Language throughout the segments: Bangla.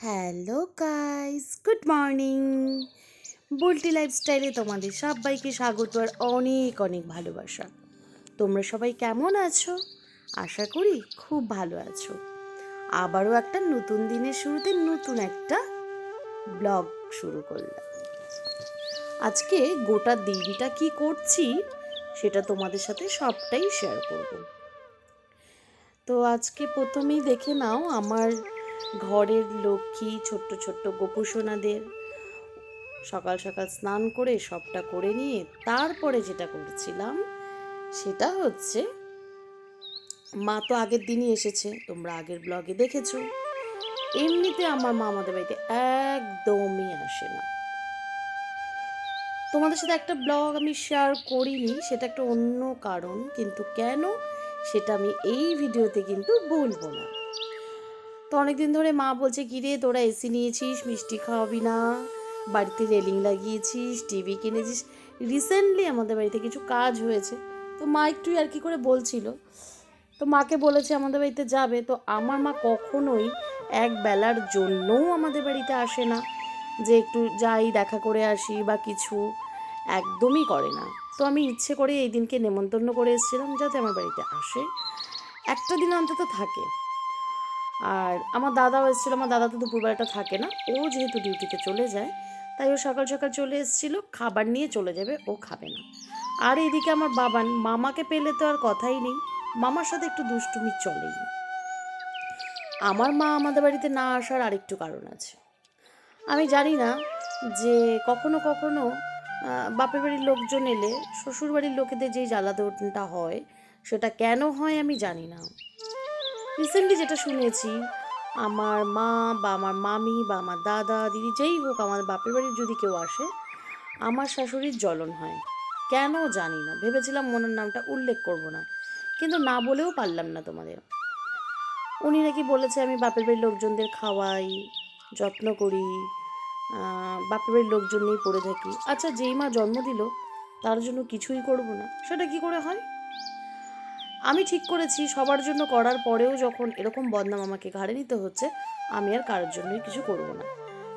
Hello guys, good morning. Bulti লাইফস্টাইলে তোমাদের সবাইকে স্বাগত আর অনেক অনেক ভালোবাসা। তোমরা সবাই কেমন আছো? আশা করি খুব ভালো আছো। আবারও একটা নতুন দিনের শুরুতে নতুন একটা ব্লগ শুরু করলাম। আজকে গোটা দিনটা কি করছি সেটা তোমাদের সাথে সবটাই শেয়ার করব। তো আজকে প্রথমেই দেখে নাও আমার ঘরের লক্ষ্মী ছোট্ট ছোট্ট গোপুসোনাদের সকাল সকাল স্নান করে সবটা করে নিয়ে তারপরে যেটা করছিলাম সেটা হচ্ছে, মা তো আগের দিনই এসেছে, তোমরা আগের ব্লগে দেখেছো। এমনিতে আমার মা আমাদের বাড়িতে একদমই আসে না। তোমাদের সাথে একটা ব্লগ আমি শেয়ার করিনি, সেটা একটা অন্য কারণ, কিন্তু কেন সেটা আমি এই ভিডিওতে কিন্তু বলবো না। তো অনেকদিন ধরে মা বলছে, কিরে তোরা এসি নিয়েছিস, মিষ্টি খাওয়াবি না, বাড়িতে রেলিং লাগিয়েছিস, টিভি কিনেছিস। রিসেন্টলি আমাদের বাড়িতে কিছু কাজ হয়েছে, তো মা একটু আর কি করে বলছিল, তো মাকে বলেছে আমাদের বাড়িতে যাবে। তো আমার মা কখনোই এক বেলার জন্যও আমাদের বাড়িতে আসে না, যে একটু যাই দেখা করে আসি বা কিছু, একদমই করে না। তো আমি ইচ্ছে করে এই দিনকে নেমন্তন্ন করে এসেছিলাম যাতে আমার বাড়িতে আসে, একটা দিন অন্তত থাকে। আর আমার দাদাও এসেছিলো, আমার দাদা তো দুপুরবেলাটা থাকে না, ও যেহেতু ডিউটিতে চলে যায় তাই ও সকাল সকাল চলে এসেছিলো, খাবার নিয়ে চলে যাবে, ও খাবে না। আর এদিকে আমার বাবান, মামাকে পেলে তো আর কথাই নেই, মামার সাথে একটু দুষ্টুমি চলেই। আমার মা আমাদের বাড়িতে না আসার আরেকটু কারণ আছে। আমি জানি না যে কখনো কখনো বাপের বাড়ির লোকজন এলে শ্বশুর বাড়ির লোকেদের যেই জ্বালাতনটা হয় সেটা কেন হয় আমি জানি না। রিসেন্টলি যেটা শুনেছি, আমার মা বা আমার মামি বা আমার দাদা দিদি যেই হোক আমার বাপের বাড়ির যদি কেউ আসে, আমার শাশুড়ির জ্বলন হয়। কেন জানি না, ভেবেছিলাম মনের নামটা উল্লেখ করব না, কিন্তু না বলেও পারলাম না তোমাদের। উনি নাকি বলেছে আমি বাপের বাড়ির লোকজনদের খাওয়াই, যত্ন করি, বাপের বাড়ির লোকজন নিয়েই পড়ে থাকি। আচ্ছা, যেই মা জন্ম দিল তার জন্য কিছুই করব না, সেটা কি করে হয়? আমি ঠিক করেছি সবার জন্য করার পরেও যখন এরকম বদনাম আমাকে ঘাড়ে নিতে হচ্ছে, আমি আর কারোর জন্যই কিছু করব না।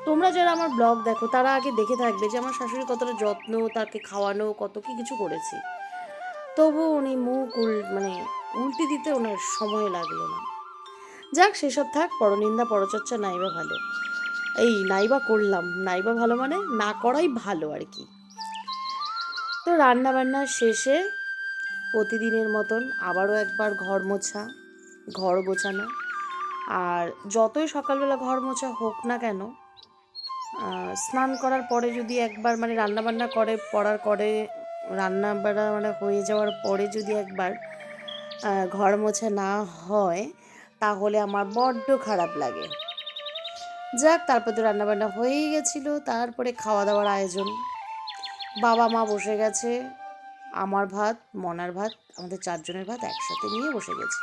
তোমরা যারা আমার ব্লগ দেখো তারা আগে দেখে থাকবে যে আমার শাশুড়ি কতটা যত্ন, তাকে খাওয়ানো, কত কি কিছু করেছি। তবু উনি মানে উল্টি দিতে ওনার সময় লাগলো না। যাক, সেসব থাক, পরনিন্দা পরচর্চা নাইবা ভালো। এই নাইবা করলাম, নাইবা ভালো মানে না করাই ভালো আর কি। তো রান্না বান্নার শেষে প্রতিদিনের মতন আবারও একবার ঘর মোছা, ঘর গোছানো। আর যতই সকালবেলা ঘর মোছা হোক না কেন, স্নান করার পরে যদি একবার মানে রান্নাবান্না করে পড়ার করে, রান্নাবান্না মানে হয়ে যাওয়ার পরে যদি একবার ঘর মোছা না হয় তাহলে আমার বড্ড খারাপ লাগে। যাক, তারপর তো রান্নাবান্না হয়েই গেছিলো, তারপরে খাওয়া দাওয়ার আয়োজন। বাবা মা বসে গেছে, আমার ভাত, মনার ভাত, আমাদের চারজনের ভাত একসাথে নিয়ে বসে গেছে।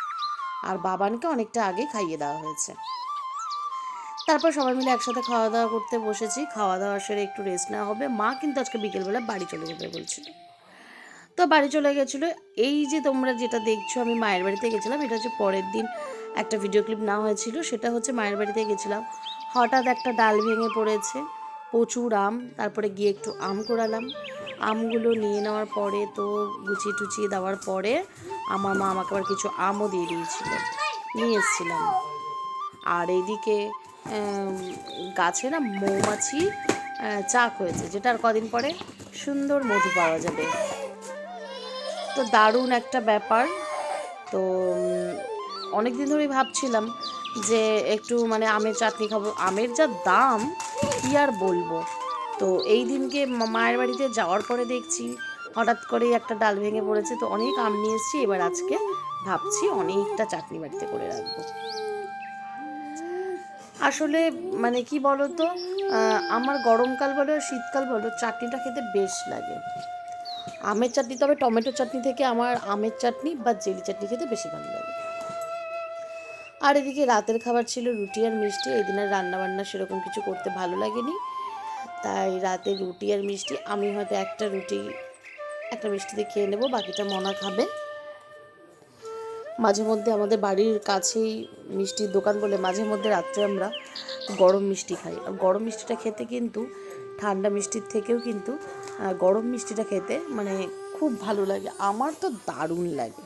আর বাবানকে অনেকটা আগে খাইয়ে দেওয়া হয়েছে। তারপর সবাই মিলে একসাথে খাওয়া দাওয়া করতে বসেছি। খাওয়া দাওয়া সেরে একটু রেস্ট নেওয়া হবে। মা কিন্তু আজকে বিকেলবেলা বাড়ি চলে যাবে বলছিল, তো বাড়ি চলে গেছিলো। এই যে তোমরা যেটা দেখছো আমি মায়ের বাড়িতে গেছিলাম, এটা হচ্ছে পরের দিন একটা ভিডিও ক্লিপ না হয়েছিল, সেটা হচ্ছে মায়ের বাড়িতে গেছিলাম। হঠাৎ একটা ডাল ভেঙে পড়েছে, প্রচুর আম, তারপরে গিয়ে একটু আম কোড়ালাম। আমগুলো নিয়ে নেওয়ার পরে তো গুছিয়ে টুচিয়ে দেওয়ার পরে আমার মা আমাকে আবার কিছু আমও দিয়ে দিয়েছিল, নিয়ে এসেছিলাম। আর এইদিকে গাছে না মৌমাছি চাক হয়েছে, যেটা আর কদিন পরে সুন্দর মধু পাওয়া যাবে। তো দারুণ একটা ব্যাপার। তো অনেক দিন ধরেই ভাবছিলাম যে একটু মানে আমের চাটনি খাবো, আমের যা দাম কী আর বলবো। তো এই দিনকে মায়ের বাড়িতে যাওয়ার পরে দেখছি হঠাৎ করেই একটা ডাল ভেঙে পড়েছে, তো অনেক আম নিয়ে এসেছি। এবার আজকে ভাবছি অনেকটা চাটনি বাড়িতে করে রাখবো। আসলে মানে কি বলো তো, আমার গরমকাল বলো শীতকাল বলো চাটনিটা খেতে বেশ লাগে। আমের চাটনি, তবে টমেটো চাটনি থেকে আমার আমের চাটনি বা জেলি চাটনি খেতে বেশি ভালো লাগে। আর এদিকে রাতের খাবার ছিল রুটি আর মিষ্টি। এই দিন আর রান্নাবান্না সেরকম কিছু করতে ভালো লাগেনি, তাই রাতে রুটি আর মিষ্টি। আমি হয়তো একটা রুটি একটা মিষ্টিতে খেয়ে নেবো, বাকিটা মনা খাবে। মাঝে মধ্যে আমাদের বাড়ির কাছেই মিষ্টির দোকান বলে মাঝে মধ্যে রাত্রে আমরা গরম মিষ্টি খাই। আর গরম মিষ্টিটা খেতে কিন্তু ঠান্ডা মিষ্টির থেকেও কিন্তু গরম মিষ্টিটা খেতে মানে খুব ভালো লাগে, আমার তো দারুণ লাগে।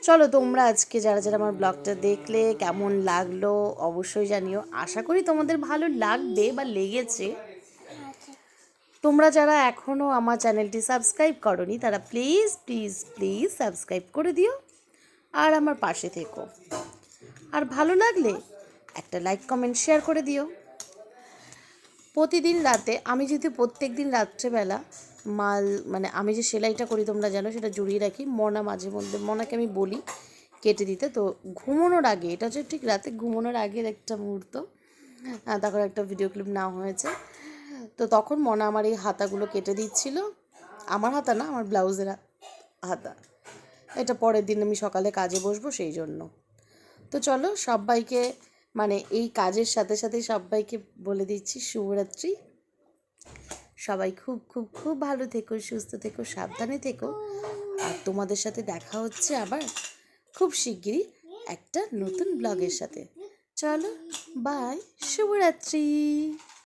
চলো তোমরা আজকে যারা যারা আমার ব্লগটা দেখলে কেমন লাগলো অবশ্যই জানিও। আশা করি তোমাদের ভালো লাগবে বা লেগেছে। তোমরা যারা এখনও আমার চ্যানেলটি সাবস্ক্রাইব করোনি তারা প্লিজ প্লিজ প্লিজ সাবস্ক্রাইব করে দিও আর আমার পাশে থেকো। আর ভালো লাগলে একটা লাইক কমেন্ট শেয়ার করে দিও। প্রতিদিন রাতে আমি যদি প্রত্যেক দিন রাত্রেবেলা মাল মানে আমি যে সেলাইটা করি তোমরা জানো সেটা জুড়িয়ে রাখি। মাঝে মধ্যে মনাকে আমি বলি কেটে দিতে, তো ঘুমানোর আগে, এটা হচ্ছে ঠিক রাতে ঘুমানোর আগের একটা মুহূর্ত, তারপর একটা ভিডিও ক্লিপ নেওয়া হয়েছে। তো তখন মনা আমার এই হাতাগুলো কেটে দিচ্ছিল, আমার হাতা না, আমার ব্লাউজের হাতা। এটা পরের দিন আমি সকালে কাজে বসবো সেই জন্য। তো চলো সবাইকে মানে এই কাজের সাথে সাথে সবাইকে বলে দিচ্ছি শুভরাত্রি। সবাই খুব খুব খুব ভালো থেকো, সুস্থ থেকো, সাবধানে থেকো। আর তোমাদের সাথে দেখা হচ্ছে আবার খুব শিগগিরই একটা নতুন ব্লগের সাথে। চলো বাই, শুভরাত্রি।